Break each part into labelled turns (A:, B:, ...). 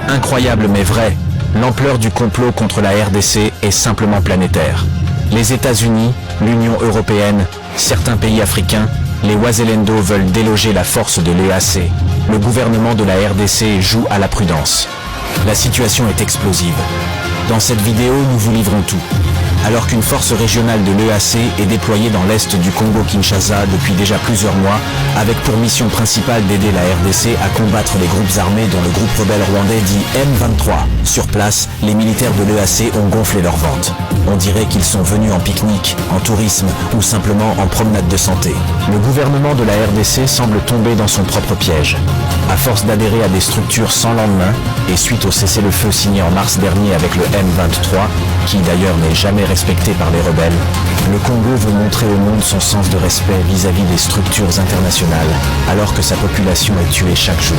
A: Incroyable mais vrai, l'ampleur du complot contre la RDC est simplement planétaire. Les États-Unis, l'Union européenne, certains pays africains, les Wazalendo veulent déloger la force de l'EAC. Le gouvernement de la RDC joue à la prudence. La situation est explosive. Dans cette vidéo, nous vous livrons tout. Alors qu'une force régionale de l'EAC est déployée dans l'est du Congo-Kinshasa depuis déjà plusieurs mois, avec pour mission principale d'aider la RDC à combattre les groupes armés dont le groupe rebelle rwandais dit M23. Sur place, les militaires de l'EAC ont gonflé leur ventre. On dirait qu'ils sont venus en pique-nique, en tourisme ou simplement en promenade de santé. Le gouvernement de la RDC semble tomber dans son propre piège. À force d'adhérer à des structures sans lendemain, et suite au cessez-le-feu signé en mars dernier avec le M23, qui d'ailleurs n'est jamais respecté par les rebelles, le Congo veut montrer au monde son sens de respect vis-à-vis des structures internationales, alors que sa population est tuée chaque jour.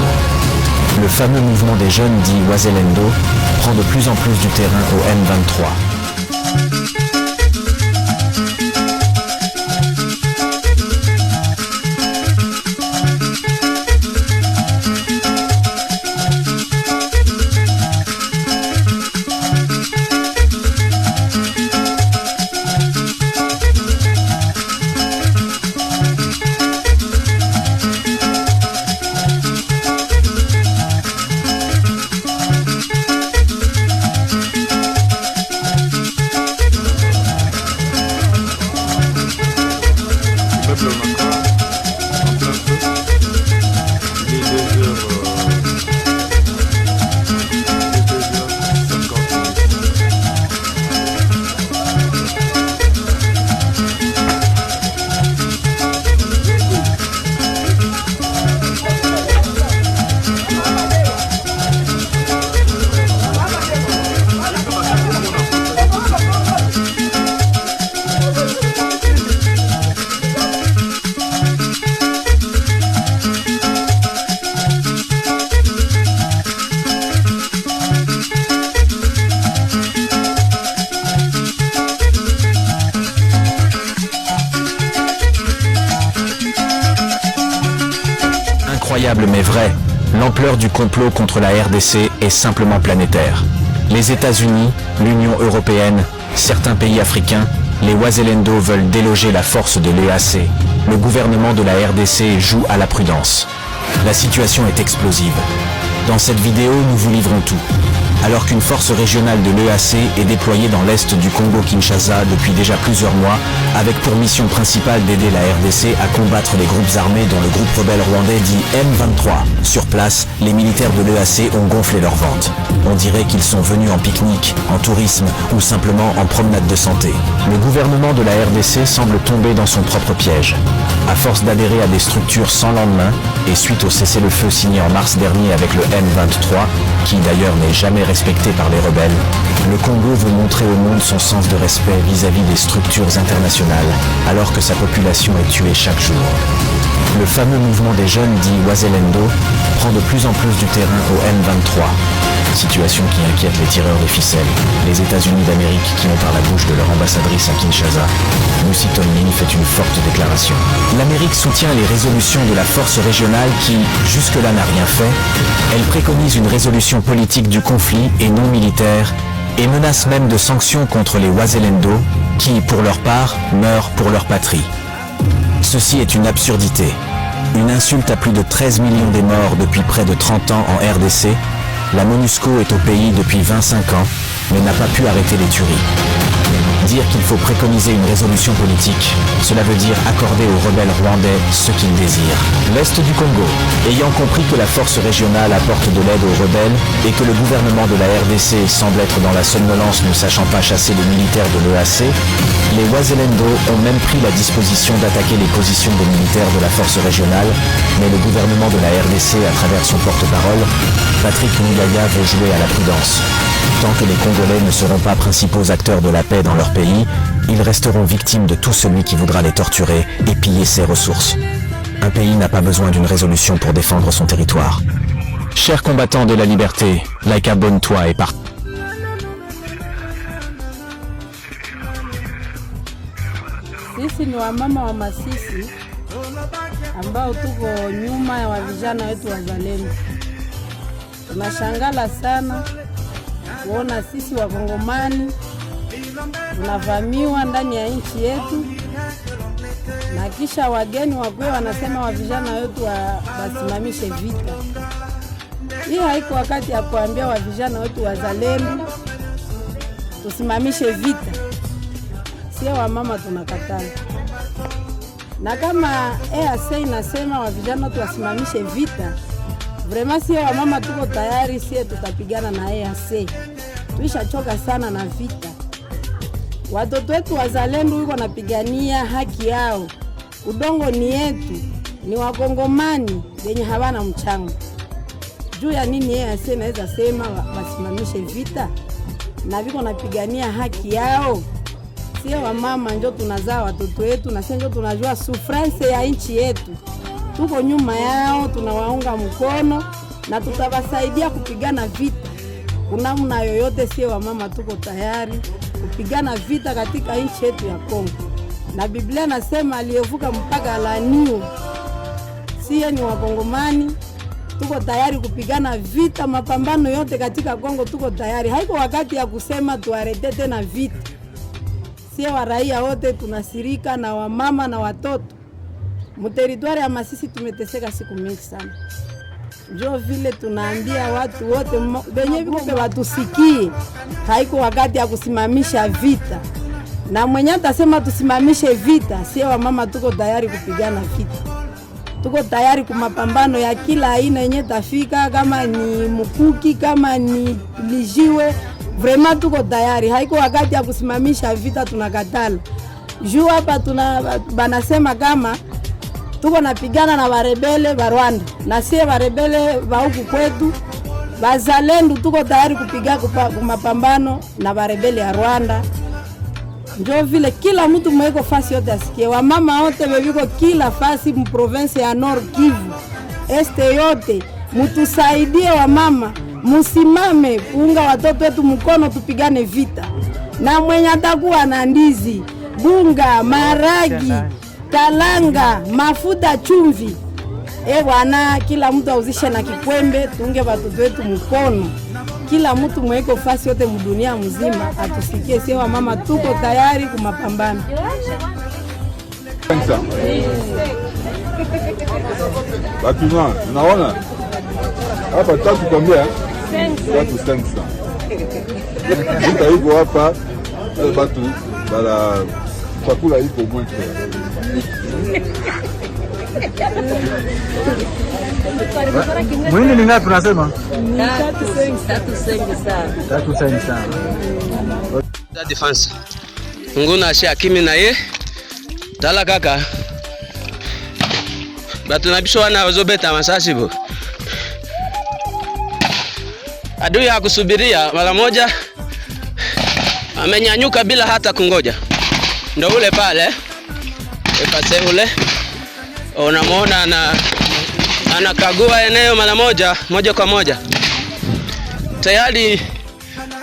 A: Le fameux mouvement des jeunes dit Wazalendo prend de plus en plus du terrain au M23. Incroyable mais vrai, l'ampleur du complot contre la RDC est simplement planétaire. Les États-Unis, l'Union européenne, certains pays africains, les Wazalendo veulent déloger la force de l'EAC. Le gouvernement de la RDC joue à la prudence. La situation est explosive. Dans cette vidéo, nous vous livrons tout. Alors qu'une force régionale de l'EAC est déployée dans l'est du Congo-Kinshasa depuis déjà plusieurs mois, avec pour mission principale d'aider la RDC à combattre les groupes armés dont le groupe rebelle rwandais dit M23. Sur place, les militaires de l'EAC ont gonflé leur ventre. On dirait qu'ils sont venus en pique-nique, en tourisme ou simplement en promenade de santé. Le gouvernement de la RDC semble tomber dans son propre piège. À force d'adhérer à des structures sans lendemain, et suite au cessez-le-feu signé en mars dernier avec le M23, qui d'ailleurs n'est jamais respecté par les rebelles, le Congo veut montrer au monde son sens de respect vis-à-vis des structures internationales, alors que sa population est tuée chaque jour. Le fameux mouvement des jeunes dit Wazalendo prend de plus en plus du terrain au M23. Situation qui inquiète les tireurs de ficelles, les États-Unis d'Amérique qui ont par la bouche de leur ambassadrice à Kinshasa, Lucy Tomlin fait une forte déclaration. L'Amérique soutient les résolutions de la force régionale qui, jusque-là, n'a rien fait. Elle préconise une résolution politique du conflit et non militaire, et menace même de sanctions contre les Wazalendo, qui, pour leur part, meurent pour leur patrie. Ceci est une absurdité. Une insulte à plus de 13 millions des morts depuis près de 30 ans en RDC. La MONUSCO est au pays depuis 25 ans, mais n'a pas pu arrêter les tueries. Dire qu'il faut préconiser une résolution politique, cela veut dire accorder aux rebelles rwandais ce qu'ils désirent. L'Est du Congo, ayant compris que la force régionale apporte de l'aide aux rebelles et que le gouvernement de la RDC semble être dans la somnolence ne sachant pas chasser les militaires de l'EAC, les Wazalendo ont même pris la disposition d'attaquer les positions des militaires de la force régionale, mais le gouvernement de la RDC, à travers son porte-parole, Patrick Muyaya, veut jouer à la prudence. Tant que les Congolais ne seront pas principaux acteurs de la paix dans leur pays, ils resteront victimes de tout celui qui voudra les torturer et piller ses ressources. Un pays n'a pas besoin d'une résolution pour défendre son territoire. Chers combattants de la liberté, abonne-toi et partage.
B: Sisi ni wamama wa Masisi, ambao tuko nyuma ya vijana wetu wazalendo. Tunashangala sana kuona sisi Wakongomani tunavamiwa ndani ya nchi yetu, na kisha wageni wakwe wanasema wa vijana wetu wasimamishe vita. Hii haiko wakati ya kuambia wa vijana wetu wazalendo tusimamishe vita. Sio wa mama tunakataa. Na kama EAC inasema wa vijana wetu wasimamishe vita, vraiment sio wa mama tuko tayari, sio tutapigana na EAC. Tuishachoka sana na vita. Watoto wetu wazalendo wiko napigania haki yao. Udongo ni yetu, ni Wakongomani wenye hawana mchango. Juu ya nini EAC inaweza sema wasimamishe vita? Na viko napigania haki yao. Sio wa mama ndio tunazaa watoto wetu, na sio ndio tunajua souffrance ya nchi yetu. Tuko nyuma yao, tunawaunga mkono na tutawasaidia kupigana vita. Kuna mna yoyote, sio wa mama tuko tayari kupigana vita katika nchi yetu ya Kongo. Na Biblia nasema aliyevuka mpaka laaniwe. Sisi ni Wakongomani, tuko tayari kupigana vita, mapambano yote katika Kongo tuko tayari. Haiko wakati ya kusema tuarete tena vita. Sisi wa raia wote tunasirika, na wamama na watoto. Mteritwari ya Masisi tumeteseka siku mingi sana. Ndio vile tunaambia watu wote wenye viko watusikie, haiko wakati ya kusimamisha vita. Na mwenye atasema tusimamishe vita, sio wa mama tuko tayari kupigana vita. Tuko tayari kwa mapambano ya kila aina yenye tafika, kama ni mkuki, kama ni lijiwe, vraiment tuko tayari. Haiko wakati ya kusimamisha vita, tunakatala. Juu hapa banasema kama tuko napigana na warebele wa Rwanda, na sie warebele wa huku kwetu wazalendo tuko tayari kupiga mapambano na warebele ya Rwanda. Ndio vile kila mtu mweko fasi yote asikie. Wamama wote weviko kila fasi mprovince ya Nord Kivu, este yote, mutusaidie wamama, musimame kuunga watoto wetu mkono, tupigane vita. Na mwenye atakuwa na ndizi, bunga, maragi, kalanga, mafuta, chumvi, bwana, kila mtu auzishe na kikwembe, tuunge watoto wetu mkono. Kila mtu mweko fasi yote mdunia mzima atusikie, sio wa mama tuko tayari kumapambano.
C: Batima, unaona? Hapa tatu kwambia, watu sensa. Vita hivyo hapa, watu bala chakula ipo mwenye.
D: Mwindi ni ngapi tunasema?
B: 3
D: sana.
E: Da defense. Nguna shi akimi na ye. Tala kaka. Batu nabisho na wazobeta masasi bo. Adui hakusubiria mara moja. Amenyanyuka bila hata kungoja. Ndio ule pale. Epase ule. Unamuona anakagua eneo mara moja kwa moja. Tayari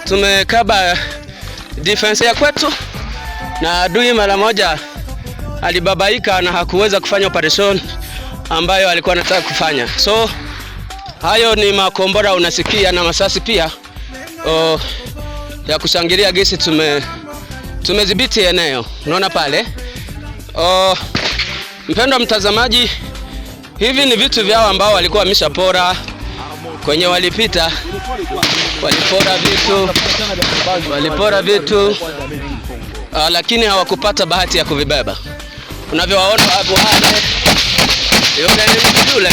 E: tumekaba defense ya kwetu, na adui mara moja alibabaika na hakuweza kufanya operation ambayo alikuwa anataka kufanya. So hayo ni makombora unasikia, na masasi pia ya kushangilia gesi. Tumedhibiti eneo, unaona pale. Mpendwa mtazamaji, hivi ni vitu vyao ambao walikuwa wameshapora kwenye walipita. Walipora vitu lakini hawakupata bahati ya kuvibeba. Unavyowaona hapo yule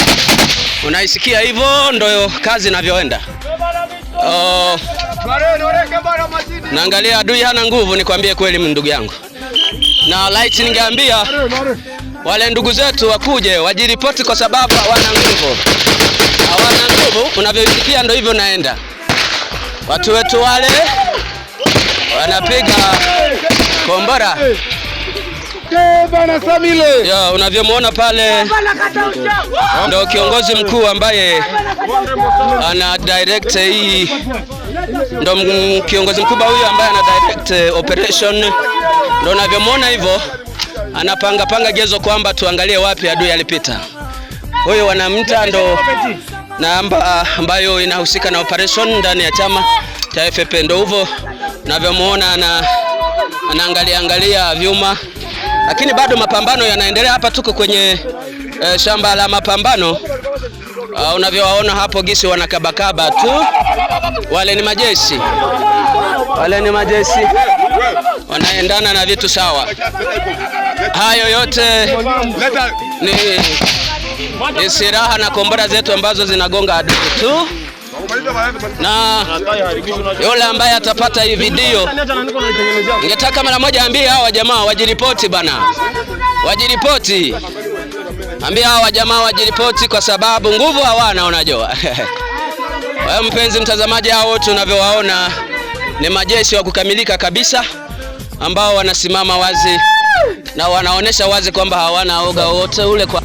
E: unaisikia hivyo, ndio kazi inavyoenda. Naangalia adui hana nguvu, nikwambie kweli ndugu yangu. Na light ningeambia wale ndugu zetu wakuje wajiripoti, kwa sababu hawana nguvu. Unavyoisikia ndio hivyo naenda. Watu wetu wale wanapiga kombora. Ya, unavyomuona pale ndio kiongozi mkuu ambaye ana direct hii, ndio kiongozi mkubwa huyu ambaye ana direct operation. Ndio unavyomuona hivyo anapanga gezo kwamba tuangalie wapi adui alipita. Huyo wanamta ndo namba ambayo inahusika na operation ndani ya chama cha FP. Ndo hivyo unavyomuona anaangalia vyuma, lakini bado mapambano yanaendelea. Hapa tuko kwenye shamba la mapambano. Unavyowaona hapo gisi wanakabakaba tu. Wale ni majeshi wanaendana na vitu sawa. Hayo yote ni silaha na kombora zetu ambazo zinagonga adui tu. Na yule ambaye atapata hii video, ningetaka mara moja ambie hawa jamaa wajiripoti bana. Wajiripoti. Ambia hawa jamaa wajiripoti kwa sababu nguvu hawana, unajua. Wewe mpenzi mtazamaji, hao wote unavyowaona ni majeshi wa kukamilika kabisa ambao wanasimama wazi na wanaonesha wazi kwamba hawana oga wote ule kwa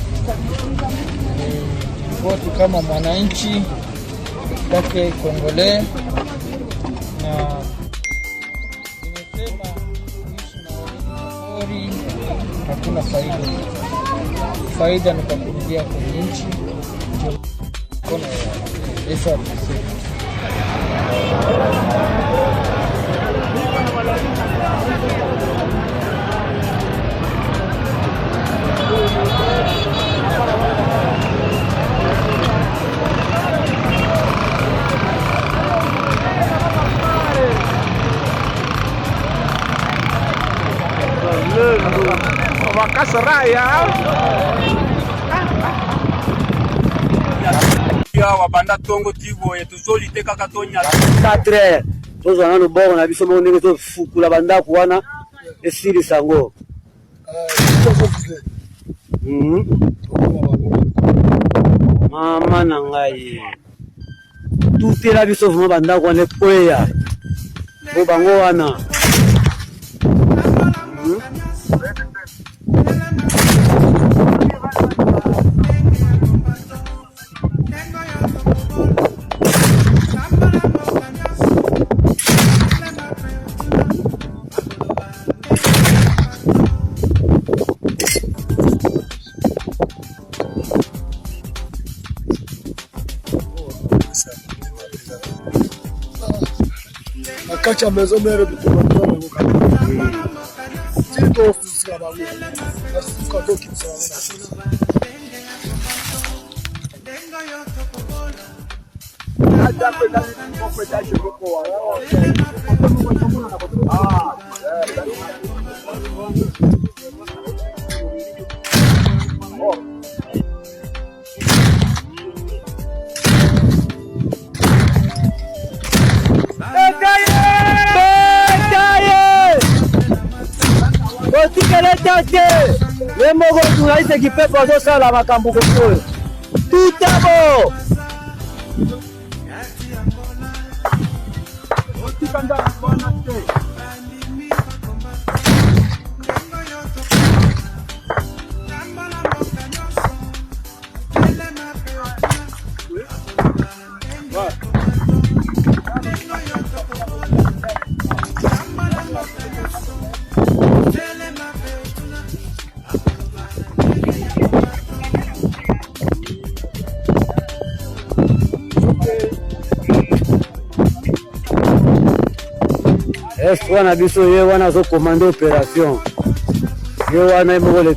D: wote kama mwananchi wake Kongole. Na nimesema kuishi na wanyamapori hakuna faida. Faida ni kwa kurudia kwenye nchi. Kuna esa
F: wabanda tongo tivo etuzoli teka katonya
G: 4 tozo nanu bongo na biso ndenge to fukula banda kuana esiri sango mama nangai tutela biso vuma banda kuana poya bo bango wana
H: Kacha maison mère de tout si tu offres ça va bien c'est quand tu quittes ça
G: le mogo tunaise kipepo azosala makambo kokoyo tutabo wana biso ye wana zo commander opération ye wana imole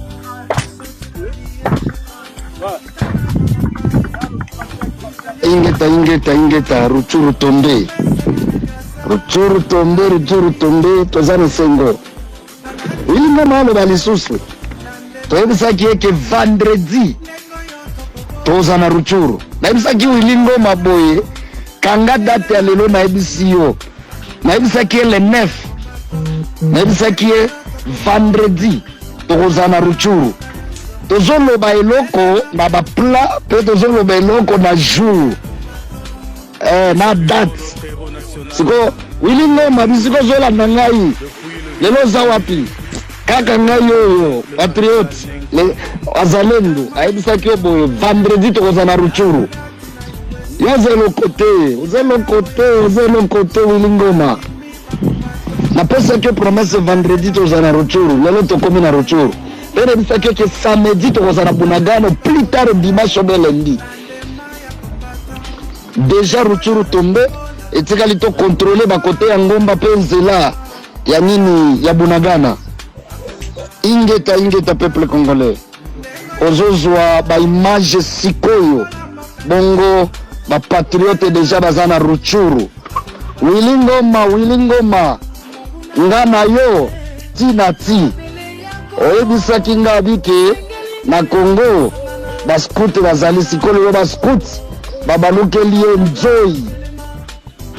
I: ingeta Ruchuru tombe tozana sengo ili ngomalo balisusu toyebisaki eke vendredi tozana Ruchuru nayebisaki ili ngoma boye kanga date ya lelo nayebisi yo nayebisaki le 9 nayebisaki vendredi tokozana Ruchuru tozoloba eloko na bapla pe tozoloba eloko na jour na date siko wili ngoma bisiko zola na ngai lelo za wapi kaka ngai oyo patriote le wazalendo ayebisaki oboyo vendredi tokozana Ruchuru yazelo kote wili ngoma na pesa que promesse vendredi tozana Ruchuru lelo tokomi na Ruchuru pene bisaki ke samedi tokozana Bunagana, plus tard dimanche ou lundi. Déjà Rutshuru tombé etikali to contrôler ba côté ya Ngomba pe nzela ya nini ya Bunagana. Ingeta peuple congolais. Ozozwa ba image sikoyo bongo ba patriote déjà bazana Rutshuru. Willy Ngoma ngana yo tina ti oyebisaki nga bike na Congo bascout bazali sikolo bascout babalukeli enjoy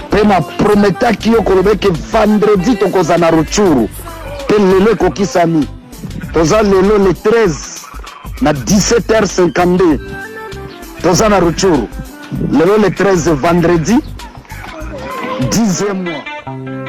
I: pena prometaki yo kolobeke vendredi tokoza na Rutshuru pe lelo kokisami toza lelo le 13 na 17h52 toza na Rutshuru lelo le 13 vendredi 10e mois